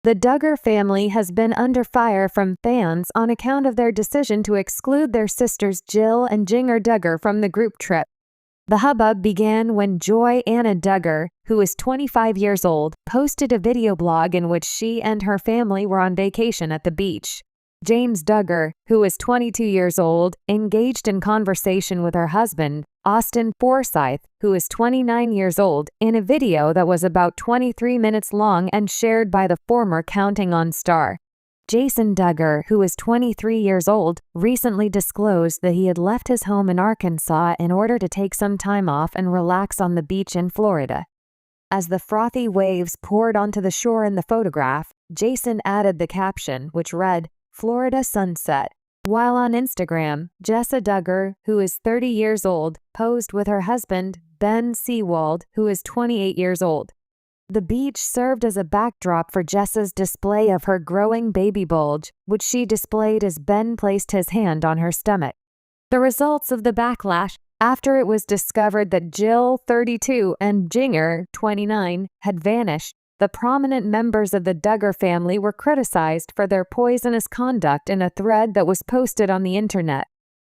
The Duggar family has been under fire from fans on account of their decision to exclude their sisters Jill and Jinger Duggar from the group trip. The hubbub began when Joy Anna Duggar, who is 25 years old, posted a video blog in which she and her family were on vacation at the beach. James Duggar, who is 22 years old, engaged in conversation with her husband, Austin Forsyth, who is 29 years old, in a video that was about 23 minutes long and shared by the former Counting On star. Jason Duggar, who is 23 years old, recently disclosed that he had left his home in Arkansas in order to take some time off and relax on the beach in Florida. As the frothy waves poured onto the shore in the photograph, Jason added the caption, which read, "Florida sunset." While on Instagram, Jessa Duggar, who is 30 years old, posed with her husband, Ben Seawald, who is 28 years old. The beach served as a backdrop for Jessa's display of her growing baby bulge, which she displayed as Ben placed his hand on her stomach. The results of the backlash, after it was discovered that Jill, 32, and Jinger, 29, had vanished, the prominent members of the Duggar family were criticized for their poisonous conduct in a thread that was posted on the internet.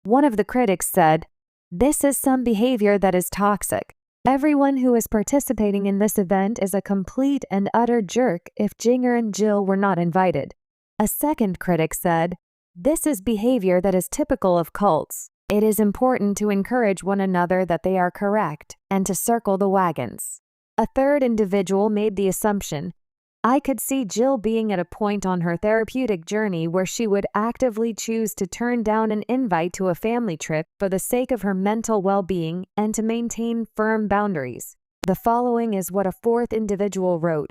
One of the critics said, "This is some behavior that is toxic. Everyone who is participating in this event is a complete and utter jerk if Jinger and Jill were not invited." A second critic said, "This is behavior that is typical of cults. It is important to encourage one another that they are correct and to circle the wagons." A third individual made the assumption, "I could see Jill being at a point on her therapeutic journey where she would actively choose to turn down an invite to a family trip for the sake of her mental well-being and to maintain firm boundaries." The following is what a fourth individual wrote.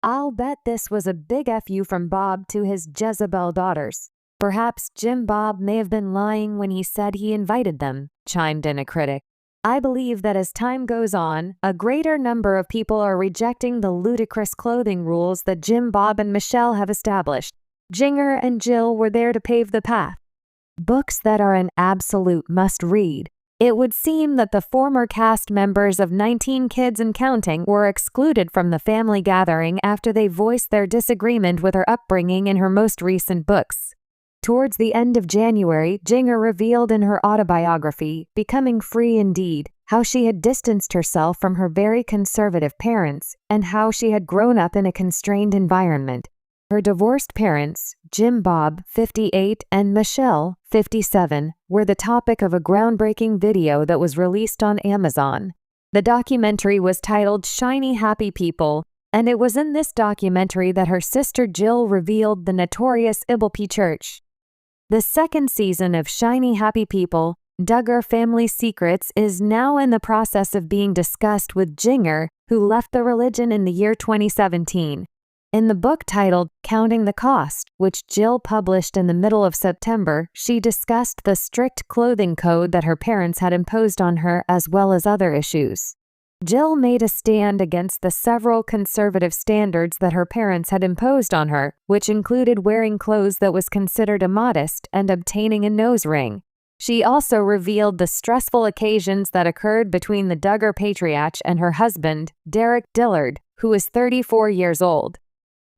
"I'll bet this was a big FU from Bob to his Jezebel daughters. Perhaps Jim Bob may have been lying when he said he invited them," chimed in a critic. "I believe that as time goes on, a greater number of people are rejecting the ludicrous clothing rules that Jim Bob and Michelle have established. Jinger and Jill were there to pave the path." Books that are an absolute must-read. It would seem that the former cast members of 19 Kids and Counting were excluded from the family gathering after they voiced their disagreement with her upbringing in her most recent books. Towards the end of January, Jinger revealed in her autobiography, Becoming Free Indeed, how she had distanced herself from her very conservative parents and how she had grown up in a constrained environment. Her divorced parents, Jim Bob, 58, and Michelle, 57, were the topic of a groundbreaking video that was released on Amazon. The documentary was titled Shiny Happy People, and it was in this documentary that her sister Jill revealed the notorious Iblp Church. The second season of Shiny Happy People, Duggar Family Secrets, is now in the process of being discussed with Jinger, who left the religion in the year 2017. In the book titled Counting the Cost, which Jill published in the middle of September, she discussed the strict clothing code that her parents had imposed on her as well as other issues. Jill made a stand against the several conservative standards that her parents had imposed on her, which included wearing clothes that was considered immodest and obtaining a nose ring. She also revealed the stressful occasions that occurred between the Duggar patriarch and her husband, Derek Dillard, who is 34 years old.